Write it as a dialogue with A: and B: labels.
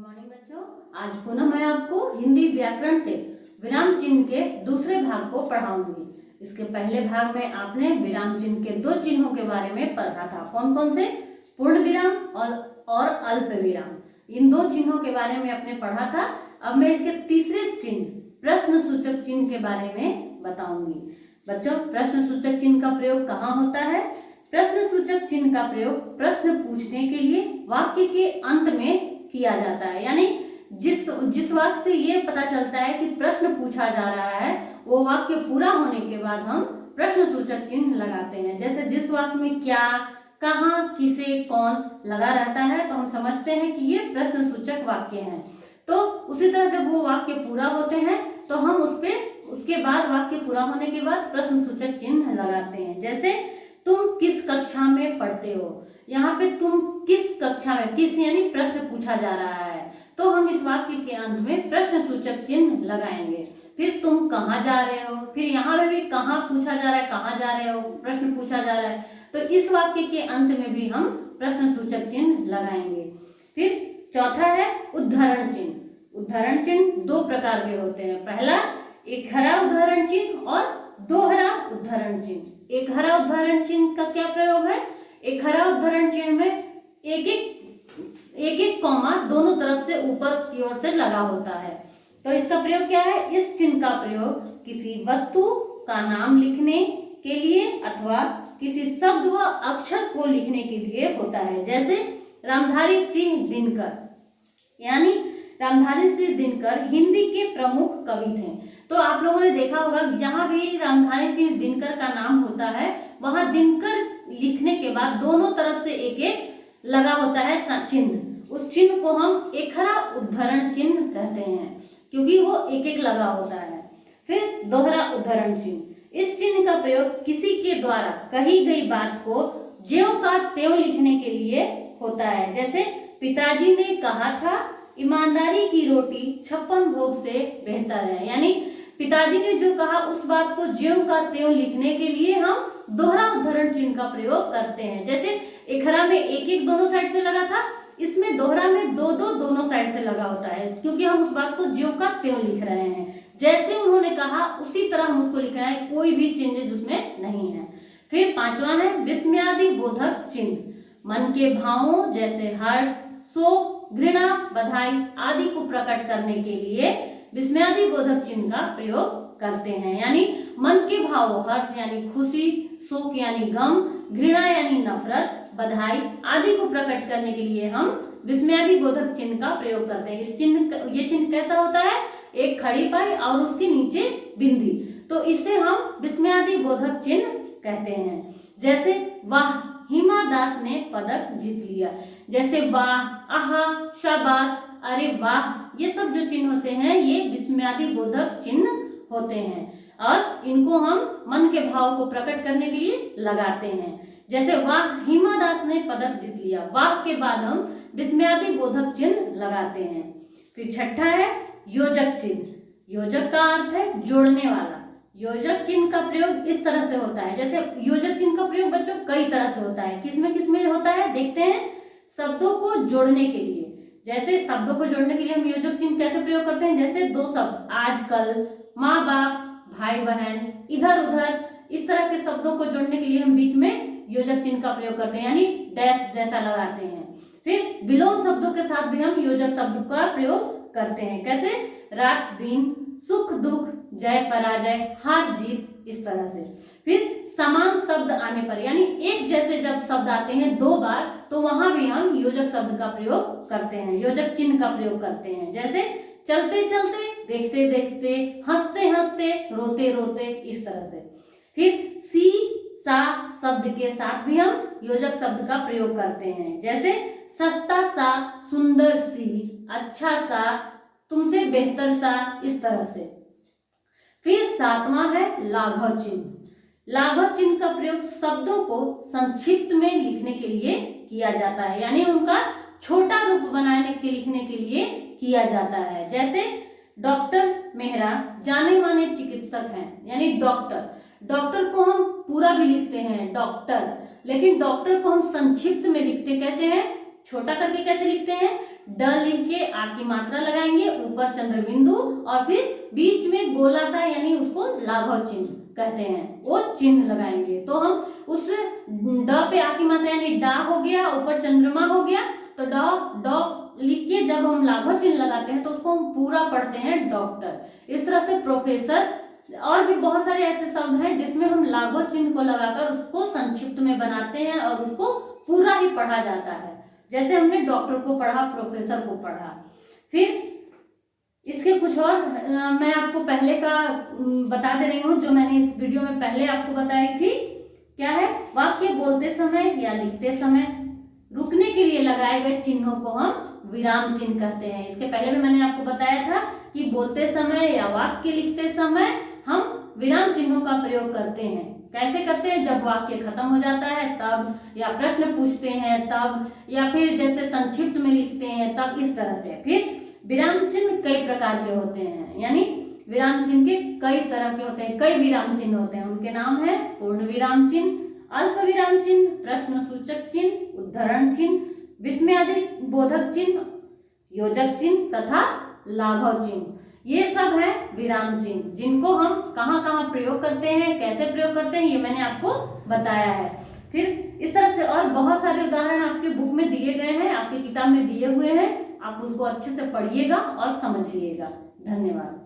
A: Morning बच्चों, आज पुनः मैं आपको हिंदी व्याकरण से विराम चिन्ह के दूसरे भाग को पढ़ाऊंगी। इसके पहले भाग में आपने विराम चिन्ह के दो चिन्हों के बारे में पढ़ा था। कौन कौन से? पूर्ण विराम और अल्प विराम। इन दो चिन्हों के बारे में आपने पढ़ा था। अब मैं इसके तीसरे चिन्ह प्रश्न सूचक चिन्ह के बारे में बताऊंगी। बच्चों, प्रश्न सूचक चिन्ह का प्रयोग कहाँ होता है? प्रश्न सूचक चिन्ह का प्रयोग प्रश्न पूछने के लिए वाक्य के अंत में किया जाता है। यानी जिस वाक्य से ये पता चलता है कि प्रश्न पूछा जा रहा है, वो वाक्य पूरा होने के बाद हम प्रश्न सूचक चिन्ह लगाते हैं। जैसे जिस वाक्य में क्या, कहाँ, किसे, कौन लगा रहता है तो हम समझते हैं कि ये प्रश्न सूचक वाक्य हैं। तो उसी तरह जब वो वाक्य पूरा होते हैं तो हम उसके बाद वाक्य पूरा होने के बाद प्रश्न सूचक चिन्ह लगाते हैं। जैसे तुम किस कक्षा में पढ़ते हो, यहाँ पे तुम किस कक्षा में, किस यानी प्रश्न पूछा जा रहा है, तो हम इस वाक्य के अंत में प्रश्न सूचक चिन्ह लगाएंगे। फिर तुम कहाँ जा रहे हो, फिर यहाँ पे भी कहाँ पूछा जा रहा है, कहाँ जा रहे हो, प्रश्न पूछा जा रहा है, तो इस वाक्य के अंत में भी हम प्रश्न सूचक चिन्ह लगाएंगे। फिर चौथा है उद्धरण चिन्ह। उद्धरण चिन्ह दो प्रकार के होते हैं। पहला एकहरा उद्धरण चिन्ह और दोहरा उद्धरण चिन्ह। एकहरा उद्धरण चिन्ह का क्या प्रयोग है? एकहरा उद्धरण चिन्ह में एक एक कॉमा दोनों तरफ से ऊपर की ओर से लगा होता है। तो इसका प्रयोग क्या है? इस चिन्ह का प्रयोग किसी वस्तु का नाम लिखने के लिए अथवा किसी शब्द व अक्षर को लिखने के लिए होता है। जैसे रामधारी सिंह दिनकर, यानी रामधारी सिंह दिनकर हिंदी के प्रमुख कवि थे। तो आप लोगों ने देखा होगा जहां भी रामधारी सिंह दिनकर का नाम होता है वहां दिनकर लिखने के बाद दोनों तरफ से एक एक लगा होता है चिन्ह। उस चिन्ह को हम एकहरा उद्धरण चिन्ह कहते हैं, क्योंकि वो एक एक लगा होता है। फिर दोहरा उद्धरण चिन्ह। इस चिन्ह का प्रयोग किसी के द्वारा कही गई बात को ज्यों का त्यों लिखने के लिए होता है। जैसे पिताजी ने कहा था ईमानदारी की रोटी 56 भोग से बेहतर है। यानी पिताजी ने जो कहा उस बात को ज्यों का त्यों लिखने के लिए हम दोहरा उद्धरण चिन्ह का प्रयोग करते हैं। जैसे एकहरा में एक एक दोनों साइड से लगा था, इसमें दोहरा में दो दो दोनों साइड से लगा होता है, क्योंकि हम उस बात को ज्यों का त्यों लिख रहे हैं। जैसे उन्होंने कहा उसी तरह हम उसको लिख रहे हैं, कोई भी चेंजेस उसमें नहीं है। फिर पांचवा है विस्मयादि बोधक चिन्ह। मन के भावों जैसे हर्ष, शोक, घृणा, बधाई आदि को प्रकट करने के लिए विस्मयादि बोधक चिन्ह का प्रयोग करते हैं। यानी मन के भाव, हर्ष यानी खुशी, शोक यानी गम, घृणा यानी नफरत, बधाई आदि को प्रकट करने के लिए हम विस्मयादि बोधक चिन्ह का प्रयोग करते हैं। ये चिन्ह कैसा होता है? एक खड़ी पाई और उसके नीचे बिंदी, तो इसे हम विस्मयादि बोधक चिन्ह कहते हैं। जैसे वाह, हिमा दास ने पदक जीत लिया। जैसे वाह, आहा, शाबाश, अरे वाह, ये सब जो चिन्ह होते हैं ये विस्मयादि बोधक चिन्ह होते हैं और इनको हम मन के भाव को प्रकट करने के लिए लगाते हैं। जैसे वाह, हिमा दास ने पदक जीत लिया, वाह के बाद हम विस्मयादि बोधक चिन्ह लगाते हैं। फिर छठा है योजक चिन्ह। योजक का अर्थ है जोड़ने वाला। योजक चिन्ह का प्रयोग इस तरह से होता है। जैसे योजक चिन्ह का प्रयोग बच्चों कई तरह से होता है। किसमें किसमें होता है देखते हैं। शब्दों को जोड़ने के लिए, जैसे शब्दों को जोड़ने के लिए हम योजक चिन्ह कैसे प्रयोग करते हैं? जैसे दो शब्द आजकल, माँ बाप, भाई बहन, इधर उधर, इस तरह के शब्दों को जोड़ने के लिए हम बीच में योजक चिन्ह का प्रयोग करते हैं, यानी डैश जैसा लगाते हैं। फिर विलोम शब्दों के साथ भी हम योजक शब्द का प्रयोग करते हैं। कैसे? रात दिन, सुख दुख, जय पराजय, हार जीत, इस तरह से। फिर समान शब्द आने पर, यानी एक जैसे जब शब्द आते हैं दो बार, तो वहां भी हम योजक शब्द का प्रयोग करते हैं, योजक चिन्ह का प्रयोग करते हैं। जैसे चलते चलते, देखते देखते, हंसते हंसते, रोते रोते, इस तरह से। फिर सी सा शब्द के साथ भी हम योजक शब्द का प्रयोग करते हैं। जैसे सस्ता सा, सुंदर सी, अच्छा सा, तुमसे बेहतर सा, इस तरह से। फिर सातवां है लाघव चिन्ह। लाघव चिन्ह का प्रयोग शब्दों को संक्षिप्त में लिखने के लिए किया जाता है, यानी उनका छोटा रूप बनाने के लिखने के लिए किया जाता है। जैसे डॉक्टर मेहरा जाने माने चिकित्सक हैं, यानी डॉक्टर। डॉक्टर को हम पूरा भी लिखते हैं डॉक्टर, लेकिन डॉक्टर को हम संक्षिप्त में लिखते कैसे हैं? छोटा करके कैसे लिखते हैं? ड लिख के आ की मात्रा लगाएंगे, ऊपर चंद्र बिंदु और फिर बीच में गोला सा यानी उसको लाघव चिन्ह कहते हैं, वो चिन्ह लगाएंगे। तो हम उस ड पे आ की मात्रा यानी डा हो गया, ऊपर चंद्रमा हो गया, तो ड लिख के जब हम लाघव चिन्ह लगाते हैं तो उसको हम पूरा पढ़ते हैं डॉक्टर। इस तरह से प्रोफेसर और भी बहुत सारे ऐसे शब्द हैं जिसमें हम लाघव चिन्ह को लगाकर उसको संक्षिप्त में बनाते हैं और उसको पूरा ही पढ़ा जाता है। जैसे हमने डॉक्टर को पढ़ा, प्रोफेसर को पढ़ा। फिर इसके कुछ और मैं आपको पहले का बता दे रही हूँ, जो मैंने इस वीडियो में पहले आपको बताई थी। क्या है? वाक्य बोलते समय या लिखते समय रुकने के लिए लगाए गए चिन्हों को हम विराम चिन्ह कहते हैं। इसके पहले भी मैंने आपको बताया था कि बोलते समय या वाक्य लिखते समय हम विराम चिन्हों का प्रयोग करते हैं। कैसे करते हैं? जब वाक्य खत्म हो जाता है तब, या प्रश्न पूछते हैं तब, या फिर जैसे संक्षिप्त में लिखते हैं तब, इस तरह से। फिर विराम चिन्ह कई प्रकार के होते हैं, यानी विराम चिन्ह के कई तरह के होते हैं, कई विराम चिन्ह होते हैं। उनके नाम है पूर्ण विराम चिन्ह, अल्प विराम चिन्ह, प्रश्न सूचक चिन्ह, उद्धरण चिन्ह, विस्मयादिक बोधक चिन्ह, योजक चिन्ह तथा लाघव चिन्ह। ये सब है विराम चिन्ह, जिनको हम कहाँ कहाँ प्रयोग करते हैं, कैसे प्रयोग करते हैं, ये मैंने आपको बताया है। फिर इस तरह से और बहुत सारे उदाहरण आपके बुक में दिए गए हैं, आपकी किताब में दिए हुए हैं। आप उनको अच्छे से पढ़िएगा और समझिएगा। धन्यवाद।